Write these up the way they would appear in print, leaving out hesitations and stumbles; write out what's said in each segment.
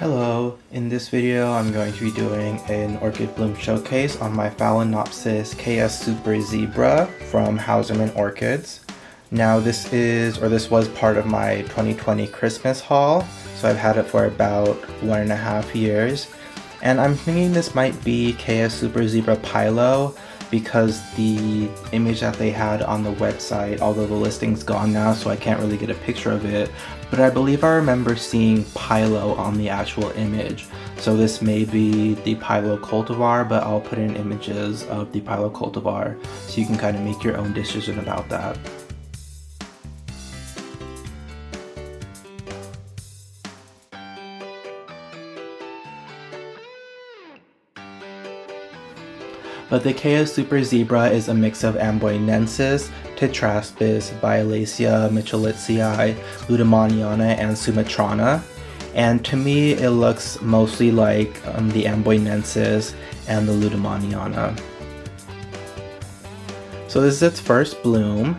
Hello, in this video I'm going to be doing an Orchid Bloom Showcase on my Phalaenopsis KS Super Zebra from Hauserman Orchids. Now this was part of my 2020 Christmas haul, so I've had it for about 1.5 years. And I'm thinking this might be KS Super Zebra Pylo because the image that they had on the website, although the listing's gone now so I can't really get a picture of it, but I believe I remember seeing Pylo on the actual image. So this may be the Pylo cultivar, but I'll put in images of the Pylo cultivar so you can kind of make your own decision about that. But the KS Super Zebra is a mix of Amboinensis, Tetraspis, Violacea, Michelitzii, Ludemaniana, and Sumatrana. And to me, it looks mostly like the Amboinensis and the Ludemaniana. So this is its first bloom,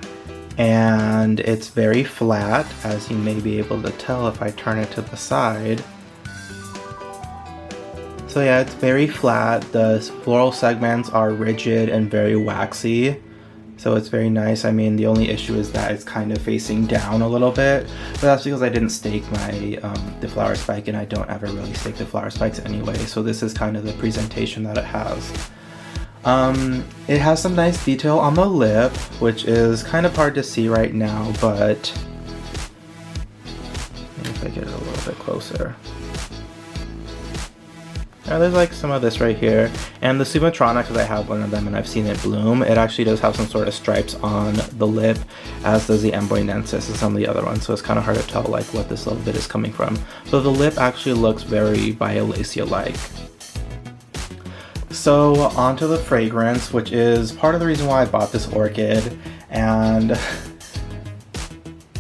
and it's very flat, as you may be able to tell if I turn it to the side. So yeah, it's very flat. The floral segments are rigid and very waxy. So it's very nice. I mean, the only issue is that it's kind of facing down a little bit, but that's because I didn't stake my the flower spike, and I don't ever really stake the flower spikes anyway. So this is kind of the presentation that it has. It has some nice detail on the lip, which is kind of hard to see right now, but maybe if I get it a little bit closer. Now there's like some of this right here, and the Sumatrana, because I have one of them and I've seen it bloom, it actually does have some sort of stripes on the lip, as does the Amboinensis and some of the other ones, so it's kind of hard to tell like what this little bit is coming from. So the lip actually looks very Violacea-like. So onto the fragrance, which is part of the reason why I bought this orchid, and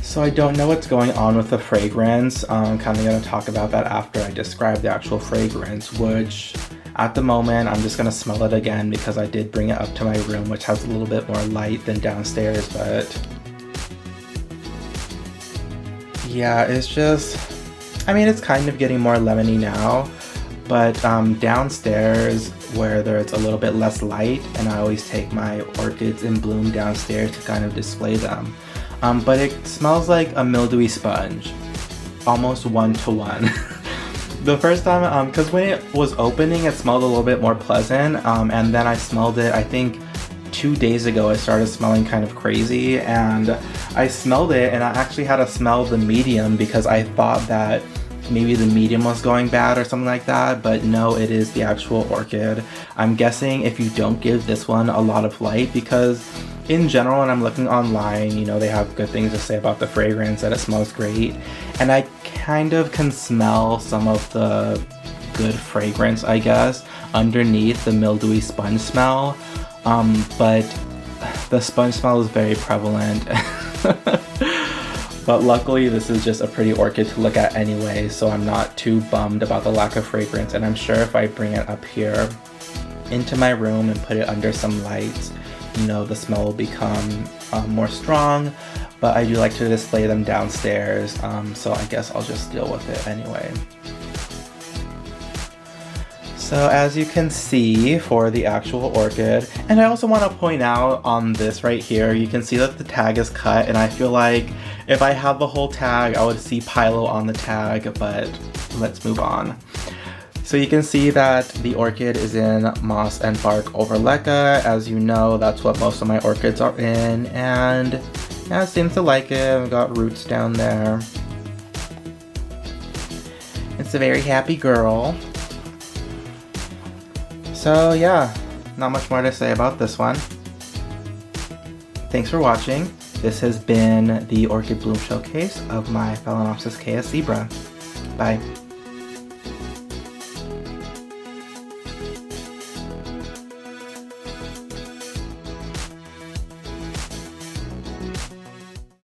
so I don't know what's going on with the fragrance. I'm kind of going to talk about that after I describe the actual fragrance, which at the moment I'm just going to smell it again because I did bring it up to my room, which has a little bit more light than downstairs, but yeah, it's just, I mean, it's kind of getting more lemony now, but downstairs where it's a little bit less light, and I always take my orchids in bloom downstairs to kind of display them. But it smells like a mildewy sponge, almost 1-to-1. The first time, because when it was opening, it smelled a little bit more pleasant, and then I smelled it, I think 2 days ago, I started smelling kind of crazy, and I smelled it, and I actually had to smell the medium because I thought that maybe the medium was going bad or something like that, but no, it is the actual orchid. I'm guessing if you don't give this one a lot of light, because in general, when I'm looking online, you know, they have good things to say about the fragrance, that it smells great, and I kind of can smell some of the good fragrance, I guess, underneath the mildewy sponge smell, but the sponge smell is very prevalent. But luckily this is just a pretty orchid to look at anyway, so I'm not too bummed about the lack of fragrance, and I'm sure if I bring it up here into my room and put it under some lights, you know, the smell will become more strong, but I do like to display them downstairs, so I guess I'll just deal with it anyway. So as you can see for the actual orchid, and I also want to point out on this right here, you can see that the tag is cut, and I feel like if I had the whole tag, I would see Pylo on the tag, but let's move on. So you can see that the orchid is in moss and bark overleca. As you know, that's what most of my orchids are in, and yeah, it seems to like it. I've got roots down there. It's a very happy girl. So yeah, not much more to say about this one. Thanks for watching. This has been the Orchid Bloom Showcase of my Phalaenopsis KS Zebra. Bye.